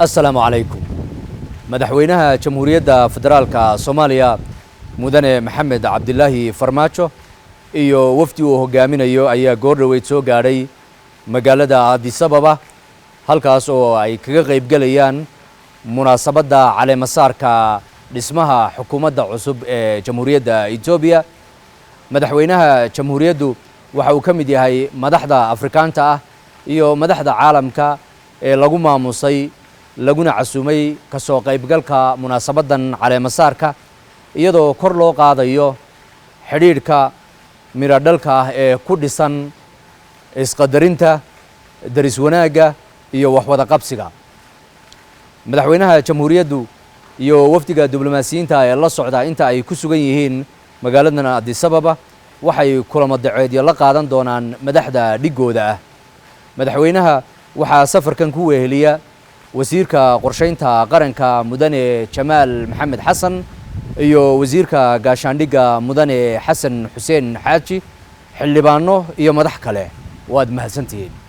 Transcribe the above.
السلام عليكم. مدحوينها جمهورية فدرالك صوماليا مدن محمد عبد الله فرماجو iyo wafdi uu hogaaminayo ayaa goordhaweyd soo gaaray magaalada Addis Ababa halkaas oo ay kaga qayb galayaan munaasabada caleemasaarka dhismaha xukuumadda cusub ee Jamhuuriyadda Itoobiya. madaxweynaha jamhuuriyaddu waxa uu ka mid yahay madaxda Afrikaanta ah iyo madaxda caalamka ee lagu maamusay laguna casuumay ka soo qaybgalka munaasabadan caleemasaarka iyadoo kor loo qaadayo xiriirka miradhalka ah ee ku dhisan isqadarinta daris wanaaga iyo wax wada qabsiga. madaxweynaha jamhuuriyaddu iyo wafdiga diblomaasiyiinta ee la socda inta ay ku sugan yihiin magaalada Addis Ababa waxay kulamo daceedyo la qaadan doonaan madaxda dhigooda ah. madaxweynaha waxaa safarkan ku weeheliya wasiirka qorsheynta qaranka mudane Jamaal Maxamed Xasan iyo wasiirka gaashaandhigga mudane Xasan Xuseen Xaaji xildhibaano iyo madax kale. waad mahadsantihiin.